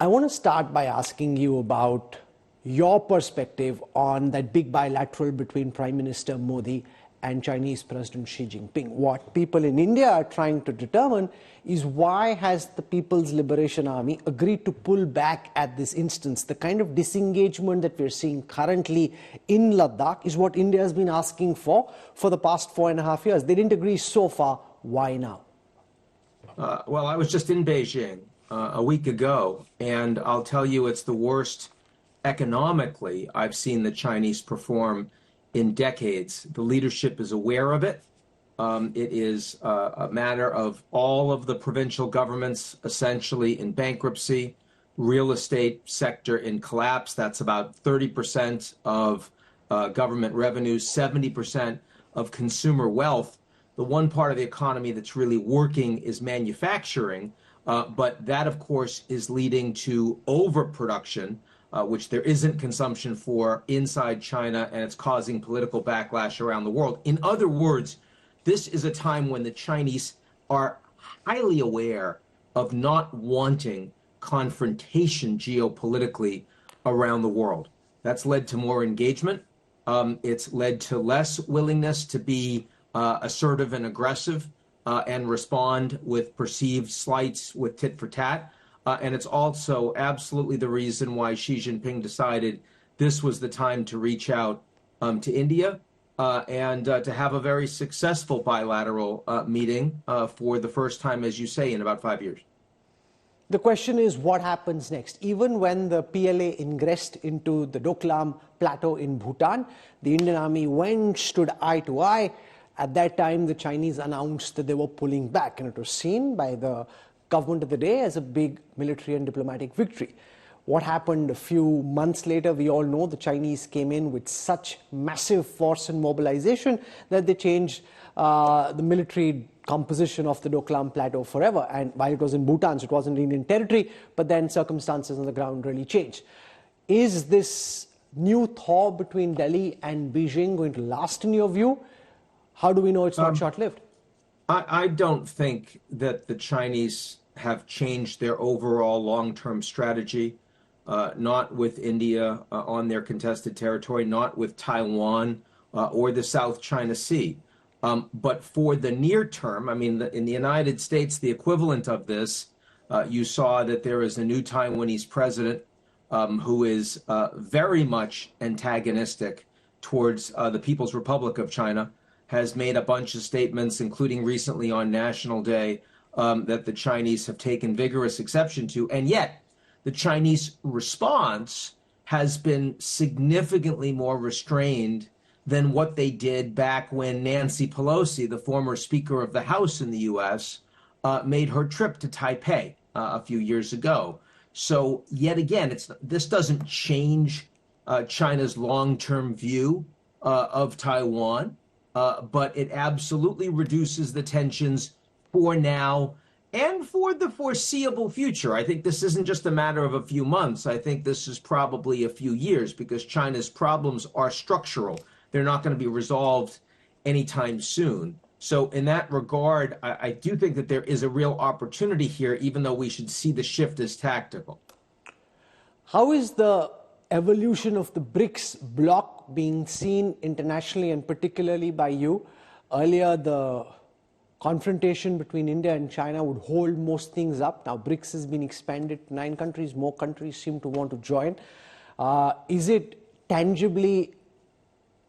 I want to start by asking you about your perspective on that big bilateral between Prime Minister Modi and Chinese President Xi Jinping. What people in India are trying to determine is why has the People's Liberation Army agreed to pull back at this instance. The kind of disengagement that we're seeing currently in Ladakh is what India has been asking for the past 4.5 years. They didn't agree so far. Why now? Well, I was just in Beijing a week ago, and I'll tell you it's the worst economically I've seen the Chinese perform in decades. The leadership is aware of it. It is a matter of all of the provincial governments essentially in bankruptcy, real estate sector in collapse. That's about 30% of government revenues, 70% of consumer wealth. The one part of the economy that's really working is manufacturing, but that, of course, is leading to overproduction, which there isn't consumption for inside China, and it's causing political backlash around the world. In other words, this is a time when the Chinese are highly aware of not wanting confrontation geopolitically around the world. That's led to more engagement. It's led to less willingness to be assertive and aggressive and respond with perceived slights with tit for tat. And it's also absolutely the reason why Xi Jinping decided this was the time to reach out to India and to have a very successful bilateral meeting for the first time, as you say, in about 5 years. The question is what happens next. Even when the PLA ingressed into the Doklam Plateau in Bhutan, the Indian Army stood eye to eye. At that time, the Chinese announced that they were pulling back, and it was seen by the government of the day as a big military and diplomatic victory. What happened a few months later, we all know the Chinese came in with such massive force and mobilization that they changed the military composition of the Doklam Plateau forever. And while it was in Bhutan, so it wasn't Indian territory, but then circumstances on the ground really changed. Is this new thaw between Delhi and Beijing going to last in your view? How do we know it's not short-lived? I don't think that the Chinese have changed their overall long-term strategy, not with India on their contested territory, not with Taiwan or the South China Sea. But for the near term, I mean, in the United States, the equivalent of this, you saw that there is a new Taiwanese president who is very much antagonistic towards the People's Republic of China, has made a bunch of statements, including recently on National Day, that the Chinese have taken vigorous exception to. And yet, the Chinese response has been significantly more restrained than what they did back when Nancy Pelosi, the former Speaker of the House in the U.S., made her trip to Taipei a few years ago. So yet again, this doesn't change China's long-term view of Taiwan. But it absolutely reduces the tensions for now and for the foreseeable future. I think this isn't just a matter of a few months. I think this is probably a few years because China's problems are structural. They're not going to be resolved anytime soon. So in that regard, I do think that there is a real opportunity here, even though we should see the shift as tactical. How is the evolution of the BRICS bloc being seen internationally and particularly by you? Earlier, the confrontation between India and China would hold most things up. Now, BRICS has been expanded to 9 countries. More countries seem to want to join. Is it tangibly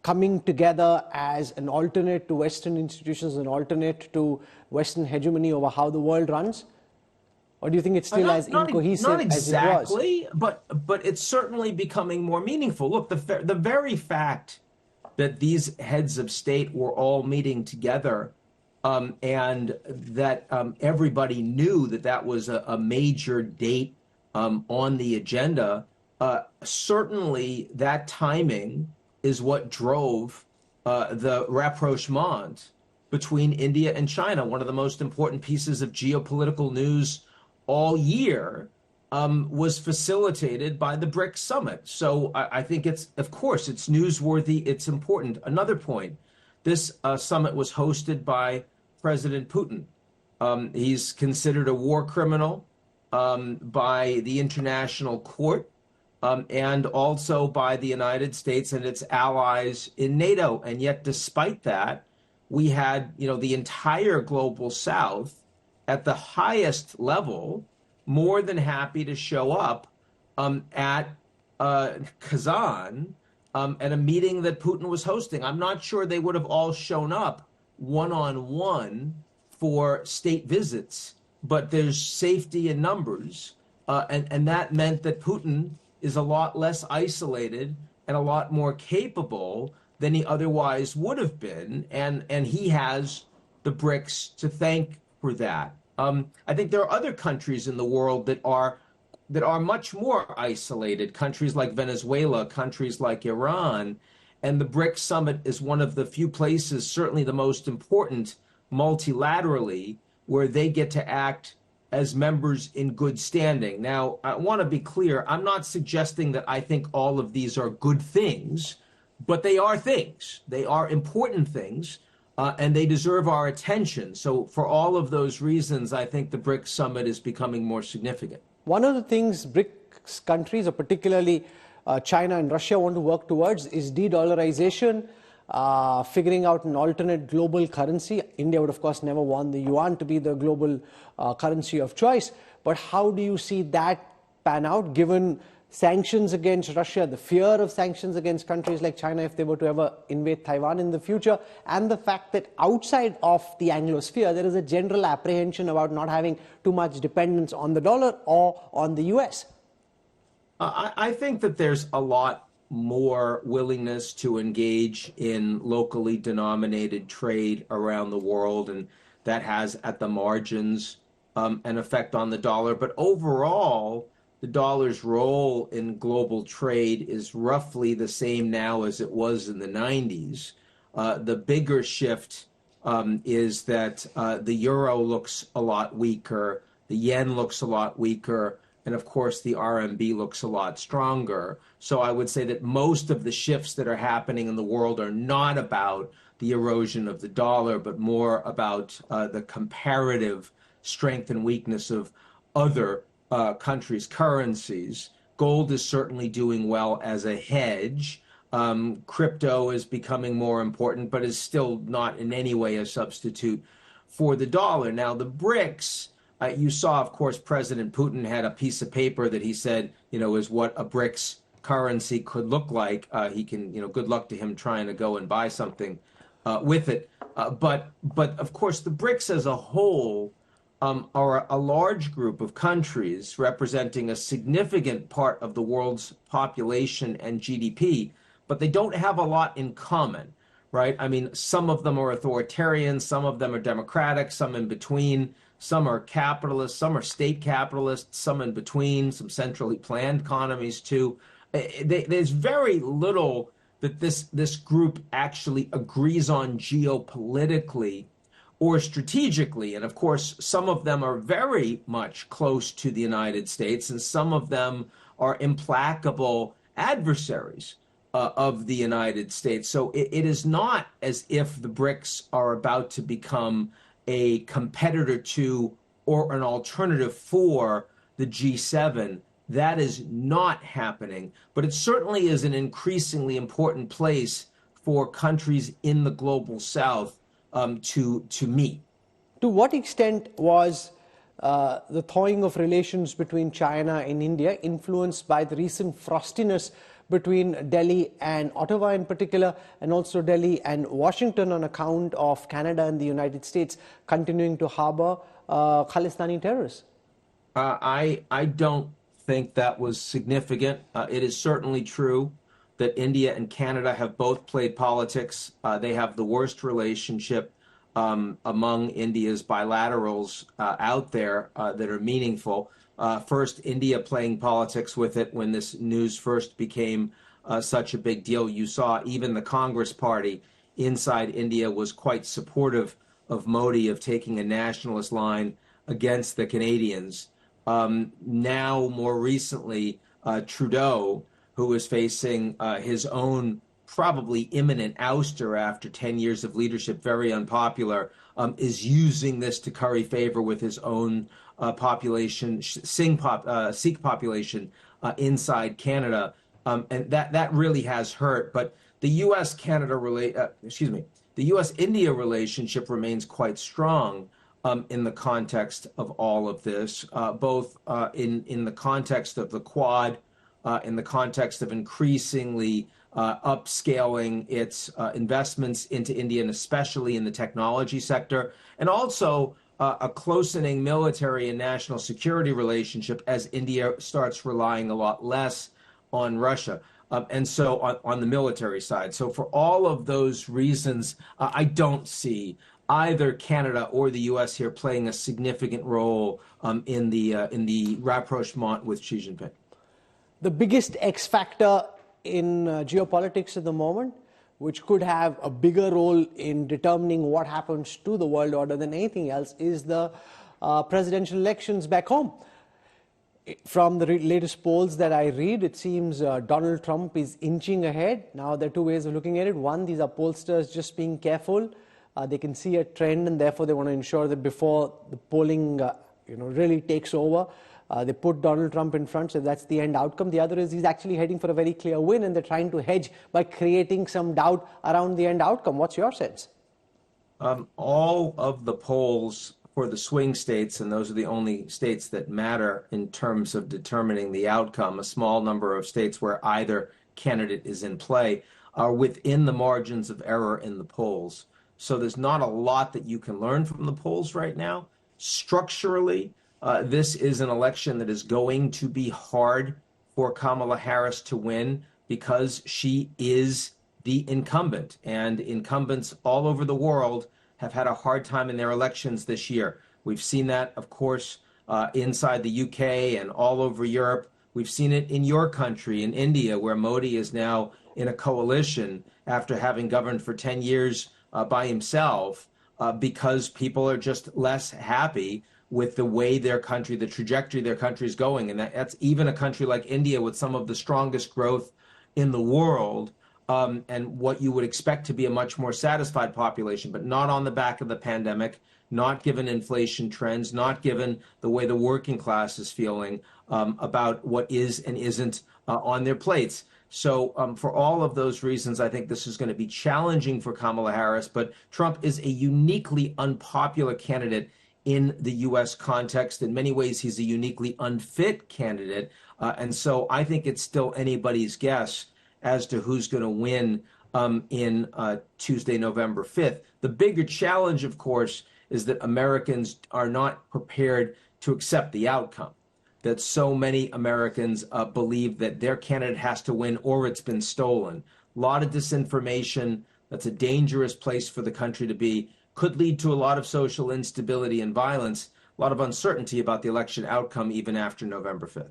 coming together as an alternate to Western institutions, an alternate to Western hegemony over how the world runs? Or do you think it's still as incohesive as it was? Not exactly, but it's certainly becoming more meaningful. Look, the very fact that these heads of state were all meeting together and that everybody knew that that was a major date on the agenda, certainly that timing is what drove the rapprochement between India and China, one of the most important pieces of geopolitical news all year, was facilitated by the BRICS summit. So I think of course, it's newsworthy, it's important. Another point, this summit was hosted by President Putin. He's considered a war criminal. by the International Court, and also by the United States and its allies in NATO. And yet, despite that, we had, the entire global South at the highest level more than happy to show up at Kazan at a meeting that Putin was hosting. I'm not sure they would have all shown up one-on-one for state visits, but there's safety in numbers. And that meant that Putin is a lot less isolated and a lot more capable than he otherwise would have been. And he has the BRICS to thank for that. I think there are other countries in the world that are much more isolated, countries like Venezuela, countries like Iran. And the BRICS summit is one of the few places, certainly the most important multilaterally, where they get to act as members in good standing. Now, I want to be clear, I'm not suggesting that I think all of these are good things, but they are things. They are important things, and they deserve our attention. So for all of those reasons, I think the BRICS summit is becoming more significant. One of the things BRICS countries, or particularly China and Russia, want to work towards is de-dollarization, figuring out an alternate global currency. India would, of course, never want the yuan to be the global currency of choice. But how do you see that pan out, given sanctions against Russia, the fear of sanctions against countries like China if they were to ever invade Taiwan in the future, and the fact that outside of the Anglosphere, there is a general apprehension about not having too much dependence on the dollar or on the US? I think that there's a lot more willingness to engage in locally denominated trade around the world, and that has at the margins an effect on the dollar. But overall, the dollar's role in global trade is roughly the same now as it was in the 90s. The bigger shift is that the euro looks a lot weaker, the yen looks a lot weaker, and of course the RMB looks a lot stronger. So I would say that most of the shifts that are happening in the world are not about the erosion of the dollar, but more about the comparative strength and weakness of other countries' currencies. Gold is certainly doing well as a hedge. Crypto is becoming more important, but is still not in any way a substitute for the dollar. Now, the BRICS, you saw, of course, President Putin had a piece of paper that he said, is what a BRICS currency could look like. He can, good luck to him trying to go and buy something with it. But of course, the BRICS as a whole are a large group of countries representing a significant part of the world's population and GDP, but they don't have a lot in common, right? I mean, some of them are authoritarian, some of them are democratic, some in between, some are capitalist, some are state capitalists, some in between, some centrally planned economies too. There's very little that this group actually agrees on geopolitically or strategically. And of course, some of them are very much close to the United States, and some of them are implacable adversaries of the United States. So it is not as if the BRICS are about to become a competitor to or an alternative for the G7. That is not happening, but it certainly is an increasingly important place for countries in the global South to meet. To what extent was the thawing of relations between China and India influenced by the recent frostiness between Delhi and Ottawa in particular, and also Delhi and Washington on account of Canada and the United States continuing to harbor Khalistani terrorists? I don't think that was significant. It is certainly true that India and Canada have both played politics. They have the worst relationship among India's bilaterals out there that are meaningful. First, India playing politics with it when this news first became such a big deal. You saw even the Congress party inside India was quite supportive of Modi, of taking a nationalist line against the Canadians. Now, more recently, Trudeau, who is facing his own probably imminent ouster after 10 years of leadership, very unpopular, is using this to curry favor with his own Sikh population inside Canada, and that really has hurt. But the the U.S.-India relationship remains quite strong in the context of all of this, both in the context of the Quad, in the context of increasingly upscaling its investments into India, and especially in the technology sector, and also a closening military and national security relationship as India starts relying a lot less on Russia. And so on the military side. So for all of those reasons, I don't see either Canada or the U.S. here playing a significant role in the rapprochement with Xi Jinping. The biggest X factor in geopolitics at the moment, which could have a bigger role in determining what happens to the world order than anything else, is the presidential elections back home. From the latest polls that I read, it seems Donald Trump is inching ahead. Now, there are two ways of looking at it. One, these are pollsters just being careful. They can see a trend, and therefore they want to ensure that before the polling really takes over, they put Donald Trump in front, so that's the end outcome. The other is he's actually heading for a very clear win, and they're trying to hedge by creating some doubt around the end outcome. What's your sense? All of the polls for the swing states, and those are the only states that matter in terms of determining the outcome, a small number of states where either candidate is in play, are within the margins of error in the polls. So there's not a lot that you can learn from the polls right now. Structurally, this is an election that is going to be hard for Kamala Harris to win because she is the incumbent, and incumbents all over the world have had a hard time in their elections this year. We've seen that, of course, inside the UK and all over Europe. We've seen it in your country, in India, where Modi is now in a coalition after having governed for 10 years by himself, because people are just less happy with the way their country, the trajectory their country is going. And that's even a country like India with some of the strongest growth in the world, and what you would expect to be a much more satisfied population, but not on the back of the pandemic, not given inflation trends, not given the way the working class is feeling about what is and isn't on their plates. So for all of those reasons, I think this is going to be challenging for Kamala Harris, but Trump is a uniquely unpopular candidate in the U.S. context. In many ways, he's a uniquely unfit candidate. And so I think it's still anybody's guess as to who's going to win in Tuesday, November 5th. The bigger challenge, of course, is that Americans are not prepared to accept the outcome, that so many Americans believe that their candidate has to win or it's been stolen. A lot of disinformation. That's a dangerous place for the country to be. Could lead to a lot of social instability and violence, a lot of uncertainty about the election outcome even after November 5th.